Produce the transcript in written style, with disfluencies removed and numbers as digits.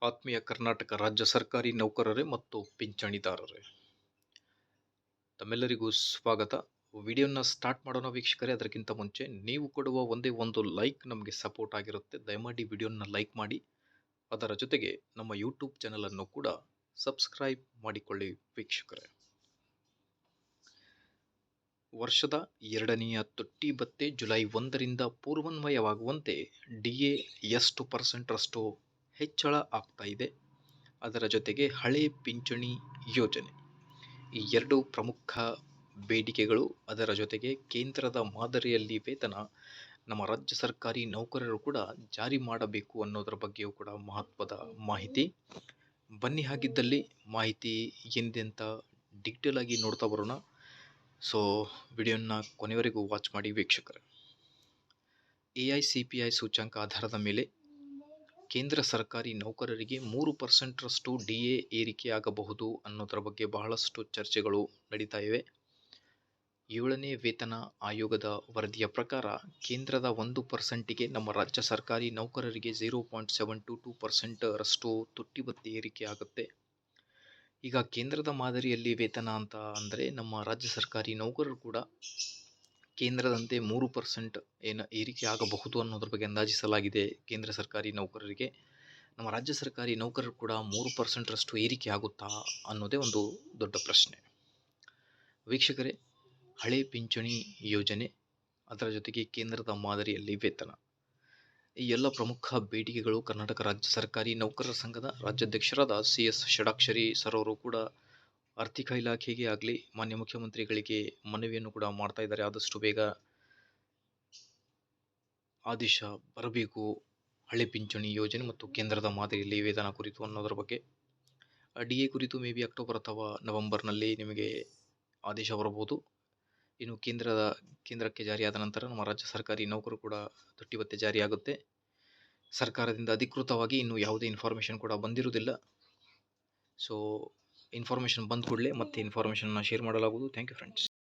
ಆತ್ಮೀಯ ಕರ್ನಾಟಕ ರಾಜ್ಯ ಸರ್ಕಾರಿ ನೌಕರರೇ ಮತ್ತು ಪಿಂಚಣಿದಾರರೇ, ತಮ್ಮೆಲ್ಲರಿಗೂ ಸ್ವಾಗತ. ವಿಡಿಯೋನ ಸ್ಟಾರ್ಟ್ ಮಾಡೋಣ ವೀಕ್ಷಕರೇ. ಅದಕ್ಕಿಂತ ಮುಂಚೆ ನೀವು ಕೊಡುವ ಒಂದೇ ಒಂದು ಲೈಕ್ ನಮಗೆ ಸಪೋರ್ಟ್ ಆಗಿರುತ್ತೆ. ದಯಮಾಡಿ ವಿಡಿಯೋನ ಲೈಕ್ ಮಾಡಿ, ಅದರ ಜೊತೆಗೆ ನಮ್ಮ ಯೂಟ್ಯೂಬ್ ಚಾನಲನ್ನು ಕೂಡ ಸಬ್ಸ್ಕ್ರೈಬ್ ಮಾಡಿಕೊಳ್ಳಿ ವೀಕ್ಷಕರೇ. ವರ್ಷದ ಎರಡನೆಯ ತುಟ್ಟಿ ಭತ್ಯೆ ಜುಲೈ 1ರಿಂದ ಪೂರ್ವನ್ವಯವಾಗುವಂತೆ DA ಎಷ್ಟು % ಹೆಚ್ಚಳ ಆಗ್ತಾ ಇದೆ, ಅದರ ಜೊತೆಗೆ ಹಳೆ ಪಿಂಚಣಿ ಯೋಜನೆ, ಈ ಎರಡು ಪ್ರಮುಖ ಬೇಡಿಕೆಗಳು, ಅದರ ಜೊತೆಗೆ ಕೇಂದ್ರದ ಮಾದರಿಯಲ್ಲಿ ವೇತನ ನಮ್ಮ ರಾಜ್ಯ ಸರ್ಕಾರಿ ನೌಕರರು ಕೂಡ ಜಾರಿ ಮಾಡಬೇಕು ಅನ್ನೋದರ ಬಗ್ಗೆಯೂ ಕೂಡ ಮಹತ್ವದ ಮಾಹಿತಿ. ಬನ್ನಿ ಹಾಗಿದ್ದಲ್ಲಿ ಮಾಹಿತಿ ಏನಿದೆ ಅಂತ ಡೀಟೇಲ್ ಆಗಿ ನೋಡ್ತಾ ಬರೋಣ. ಸೊ ವಿಡಿಯೋನ ಕೊನೆವರೆಗೂ ವಾಚ್ ಮಾಡಿ ವೀಕ್ಷಕರೇ. AICPI ಸೂಚ್ಯಂಕ ಆಧಾರದ ಮೇಲೆ ಕೇಂದ್ರ ಸರ್ಕಾರಿ ನೌಕರರಿಗೆ 3% DA ಏರಿಕೆಯಾಗಬಹುದು ಅನ್ನೋದರ ಬಗ್ಗೆ ಬಹಳಷ್ಟು ಚರ್ಚೆಗಳು ನಡೀತಾ ಇವೆ. 7ನೇ ವೇತನ ಆಯೋಗದ ವರದಿಯ ಪ್ರಕಾರ ಕೇಂದ್ರದ 1%ಗೆ ನಮ್ಮ ರಾಜ್ಯ ಸರ್ಕಾರಿ ನೌಕರರಿಗೆ 0.722% ತುಟ್ಟಿ ಭತ್ಯೆ ಏರಿಕೆ ಆಗುತ್ತೆ. ಈಗ ಕೇಂದ್ರದ ಮಾದರಿಯಲ್ಲಿ ವೇತನ ಅಂತ ಅಂದರೆ ನಮ್ಮ ರಾಜ್ಯ ಸರ್ಕಾರಿ ನೌಕರರು ಕೂಡ ಕೇಂದ್ರದಂತೆ 3% ಏರಿಕೆ ಆಗಬಹುದು ಅನ್ನೋದ್ರ ಬಗ್ಗೆ ಅಂದಾಜಿಸಲಾಗಿದೆ. ಕೇಂದ್ರ ಸರ್ಕಾರಿ ನೌಕರರಿಗೆ ನಮ್ಮ ರಾಜ್ಯ ಸರ್ಕಾರಿ ನೌಕರರು ಕೂಡ 3% ಏರಿಕೆ ಆಗುತ್ತಾ ಅನ್ನೋದೇ ಒಂದು ದೊಡ್ಡ ಪ್ರಶ್ನೆ. ವೀಕ್ಷಕರೇ, ಹಳೆ ಪಿಂಚಣಿ ಯೋಜನೆ, ಅದರ ಜೊತೆಗೆ ಕೇಂದ್ರದ ಮಾದರಿಯಲ್ಲಿ ವೇತನ, ಈ ಎಲ್ಲ ಪ್ರಮುಖ ಬೇಡಿಕೆಗಳು ಕರ್ನಾಟಕ ರಾಜ್ಯ ಸರ್ಕಾರಿ ನೌಕರರ ಸಂಘದ ರಾಜ್ಯಾಧ್ಯಕ್ಷರಾದ CS ಷಡಾಕ್ಷರಿ ಸರ್ ಅವರು ಕೂಡ ಆರ್ಥಿಕ ಇಲಾಖೆಗೆ ಆಗಲಿ ಮಾನ್ಯ ಮುಖ್ಯಮಂತ್ರಿಗಳಿಗೆ ಮನವಿಯನ್ನು ಕೂಡ ಮಾಡ್ತಾ ಇದ್ದಾರೆ. ಆದಷ್ಟು ಬೇಗ ಆದೇಶ ಬರಬೇಕು ಹಳೆ ಪಿಂಚಣಿ ಯೋಜನೆ ಮತ್ತು ಕೇಂದ್ರದ ಮಾದರಿಯಲ್ಲಿ ವೇತನ ಕುರಿತು ಅನ್ನೋದರ ಬಗ್ಗೆ. DA ಕುರಿತು ಮೇ ಬಿ ಅಕ್ಟೋಬರ್ ಅಥವಾ ನವೆಂಬರ್ನಲ್ಲಿ ನಿಮಗೆ ಆದೇಶ ಬರಬಹುದು. ಇನ್ನು ಕೇಂದ್ರಕ್ಕೆ ಜಾರಿಯಾದ ನಂತರ ನಮ್ಮ ರಾಜ್ಯ ಸರ್ಕಾರಿ ನೌಕರು ಕೂಡ ತುಟ್ಟಿ ಭತ್ಯೆ ಜಾರಿಯಾಗುತ್ತೆ. ಸರ್ಕಾರದಿಂದ ಅಧಿಕೃತವಾಗಿ ಇನ್ನೂ ಯಾವುದೇ ಇನ್ಫಾರ್ಮೇಷನ್ ಕೂಡ ಬಂದಿರುವುದಿಲ್ಲ. ಸೊ ಇನ್ಫಾರ್ಮೇಷನ್ ಬಂದ ಕೂಡಲೇ ಮತ್ತೆ ಇನ್ಫಾರ್ಮೇಷನ್ನ ಶೇರ್ ಮಾಡಲಾಗುವುದು. Thank you friends.